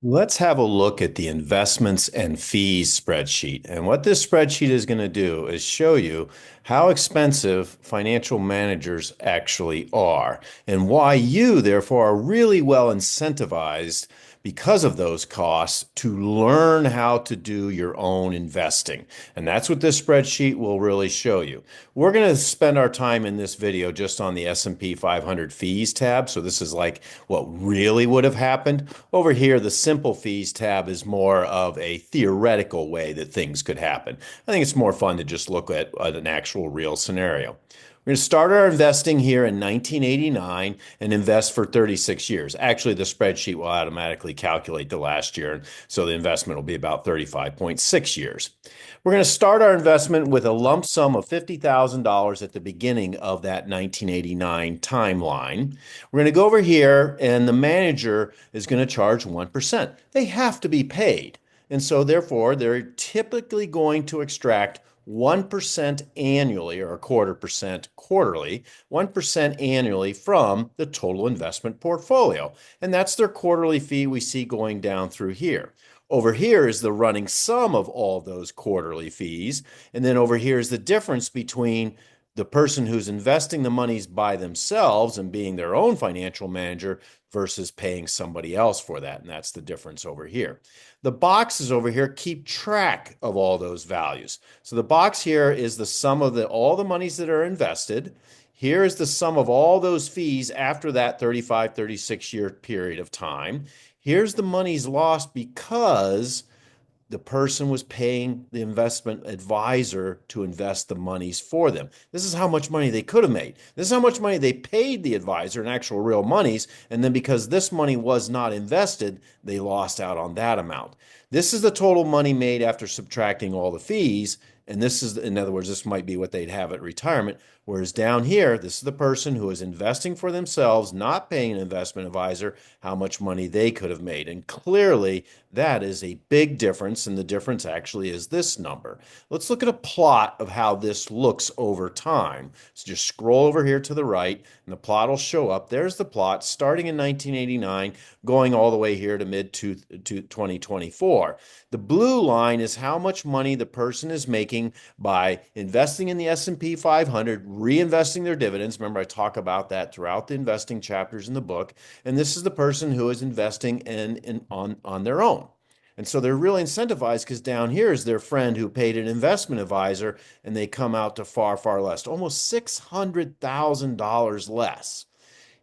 Let's have a look at the investments and fees spreadsheet. And what this spreadsheet is going to do is show you how expensive financial managers actually are and why you, therefore, are really well incentivized because of those costs to learn how to do your own investing. And that's what this spreadsheet will really show you. We're going to spend our time in this video just on the S&P 500 fees tab. So this is like what really would have happened. Over here, the simple fees tab is more of a theoretical way that things could happen. I think it's more fun to just look at an actual real scenario. We're going to start our investing here in 1989 and invest for 36 years. Actually, the spreadsheet will automatically calculate the last year, so the investment will be about 35.6 years. We're going to start our investment with a lump sum of $50,000 at the beginning of that 1989 timeline. We're going to go over here, and the manager is going to charge 1%. They have to be paid. And so, therefore, they're typically going to extract 1% annually or a quarter percent quarterly, 1% annually from the total investment portfolio. And that's their quarterly fee we see going down through here. Over here is the running sum of all those quarterly fees. And then over here is the difference between the person who's investing the monies by themselves and being their own financial manager versus paying somebody else for that. And that's the difference over here. The boxes over here keep track of all those values. So the box here is the sum of all the monies that are invested. Here is the sum of all those fees after that 35, 36-year period of time. Here's the monies lost because the person was paying the investment advisor to invest the monies for them. This is how much money they could have made. This is how much money they paid the advisor in actual real monies. And then because this money was not invested, they lost out on that amount. This is the total money made after subtracting all the fees. And this is, in other words, this might be what they'd have at retirement. Whereas down here, this is the person who is investing for themselves, not paying an investment advisor, how much money they could have made. And clearly, that is a big difference. And the difference actually is this number. Let's look at a plot of how this looks over time. So just scroll over here to the right, and the plot will show up. There's the plot starting in 1989, going all the way here to mid 2024. The blue line is how much money the person is making by investing in the S&P 500, reinvesting their dividends. Remember, I talk about that throughout the investing chapters in the book. And this is the person who is investing on their own. And so they're really incentivized because down here is their friend who paid an investment advisor, and they come out to far, far less, almost $600,000 less.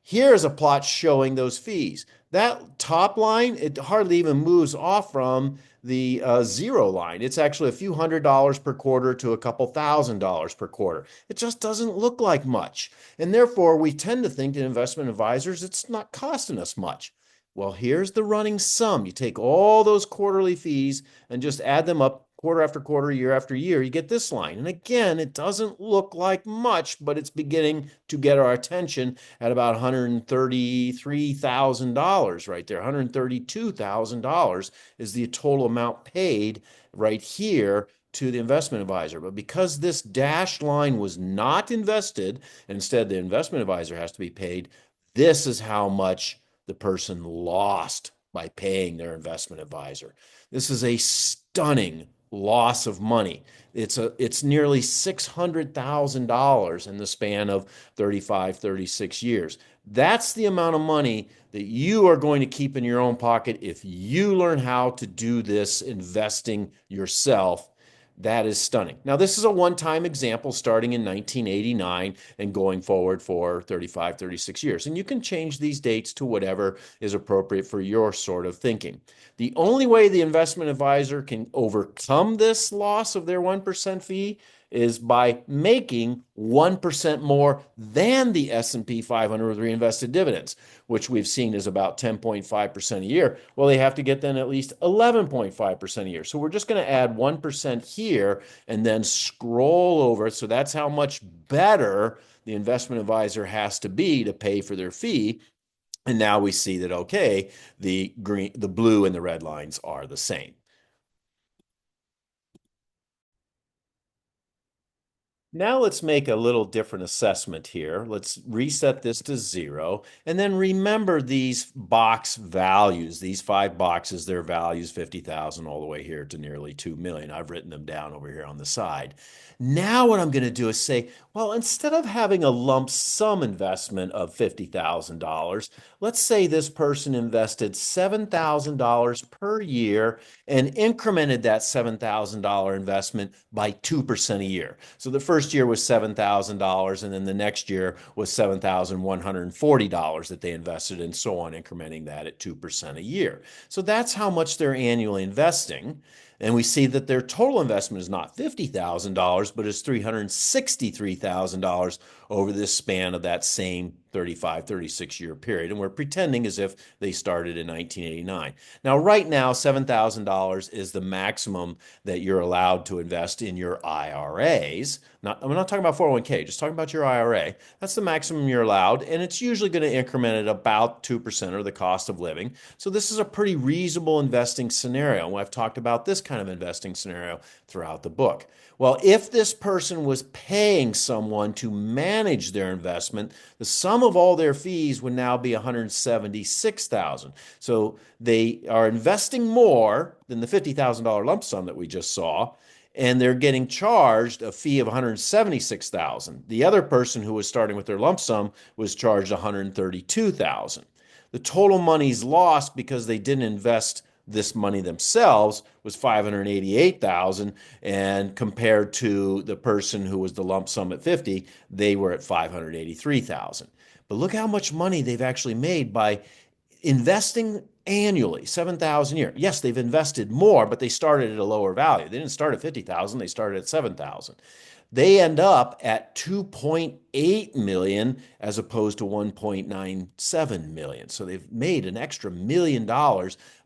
Here's a plot showing those fees. That top line, it hardly even moves off from the zero line. It's actually a few $100s per quarter to a couple $1,000s per quarter. It just doesn't look like much. And therefore, we tend to think that investment advisors, it's not costing us much. Well, here's the running sum. You take all those quarterly fees and just add them up quarter after quarter, year after year, you get this line. And again, it doesn't look like much, but it's beginning to get our attention at about $133,000 right there. $132,000 is the total amount paid right here to the investment advisor. But because this dashed line was not invested, and instead the investment advisor has to be paid, this is how much the person lost by paying their investment advisor. This is a stunning loss of money. It's nearly $600,000 in the span of 35, 36 years. That's the amount of money that you are going to keep in your own pocket if you learn how to do this investing yourself. That is stunning. Now, this is a one-time example starting in 1989 and going forward for 35, 36 years. And you can change these dates to whatever is appropriate for your sort of thinking. The only way the investment advisor can overcome this loss of their 1% fee is by making 1% more than the S&P 500 with reinvested dividends, which we've seen is about 10.5% a year. Well, they have to get then at least 11.5% a year. So we're just going to add 1% here and then scroll over. So that's how much better the investment advisor has to be to pay for their fee. And now we see that, okay, the blue and the red lines are the same. Now let's make a little different assessment here. Let's reset this to 0. And then remember these box values, these 5 boxes, their values, 50,000 all the way here to nearly 2 million. I've written them down over here on the side. Now what I'm going to do is say, well, instead of having a lump sum investment of $50,000, let's say this person invested $7,000 per year and incremented that $7,000 investment by 2% a year. So the first year was $7,000, and then the next year was $7,140 that they invested, and so on, incrementing that at 2% a year. So that's how much they're annually investing. And we see that their total investment is not $50,000, but is $363,000 over this span of that same 35, 36-year period. And we're pretending as if they started in 1989. Now, right now, $7,000 is the maximum that you're allowed to invest in your IRAs. I'm not talking about 401k, just talking about your IRA. That's the maximum you're allowed, and it's usually going to increment at about 2% or the cost of living. So this is a pretty reasonable investing scenario. And I've talked about this kind of investing scenario throughout the book. Well, if this person was paying someone to manage their investment, the sum of all their fees would now be $176,000. So they are investing more than the $50,000 lump sum that we just saw, and they're getting charged a fee of $176,000. The other person who was starting with their lump sum was charged $132,000. The total monies lost because they didn't invest this money themselves was $588,000, and compared to the person who was the lump sum at 50, they were at $583,000. But look how much money they've actually made by investing annually, 7,000 a year. Yes, they've invested more, but they started at a lower value. They didn't start at 50,000, they started at 7,000. They end up at 2.8 million as opposed to 1.97 million. So they've made an extra $1 million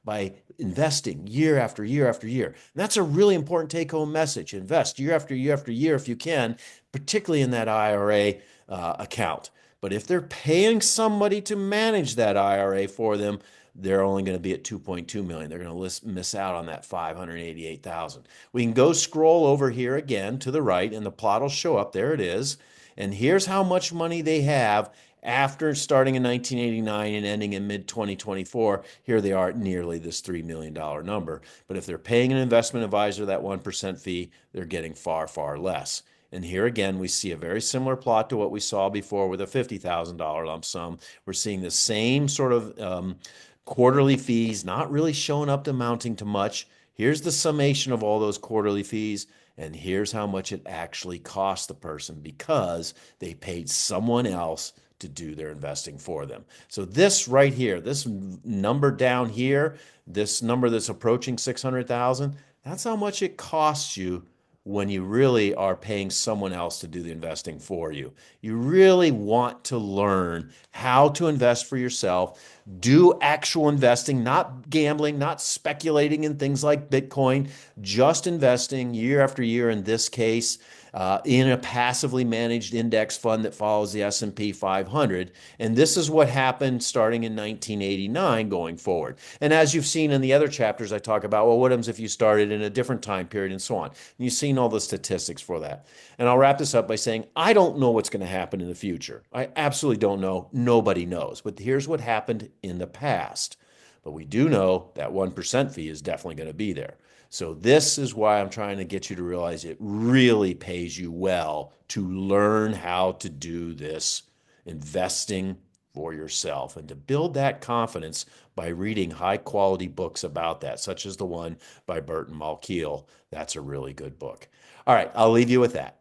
by investing year after year after year. And that's a really important take-home message. Invest year after year after year if you can, particularly in that IRA account. But if they're paying somebody to manage that IRA for them, they're only going to be at 2.2 million. They're going to miss out on that 588,000. We can go scroll over here again to the right, and the plot will show up. There it is. And here's how much money they have after starting in 1989 and ending in mid-2024. Here they are at nearly this $3 million number. But if they're paying an investment advisor that 1% fee, they're getting far, far less. And here again, we see a very similar plot to what we saw before with a $50,000 lump sum. We're seeing the same sort of quarterly fees, not really showing up to amounting to much. Here's the summation of all those quarterly fees, and here's how much it actually cost the person because they paid someone else to do their investing for them. So this right here, this number down here, this number that's approaching 600,000, that's how much it costs you when you really are paying someone else to do the investing for you. You really want to learn how to invest for yourself, do actual investing, not gambling, not speculating in things like Bitcoin, just investing year after year in this case, in a passively managed index fund that follows the S&P 500. And this is what happened starting in 1989 going forward. And as you've seen in the other chapters, I talk about, well, what happens if you started in a different time period and so on. And you've seen all the statistics for that. And I'll wrap this up by saying, I don't know what's going to happen in the future. I absolutely don't know. Nobody knows. But here's what happened in the past. But we do know that 1% fee is definitely going to be there. So this is why I'm trying to get you to realize it really pays you well to learn how to do this investing for yourself and to build that confidence by reading high quality books about that, such as the one by Burton Malkiel. That's a really good book. All right, I'll leave you with that.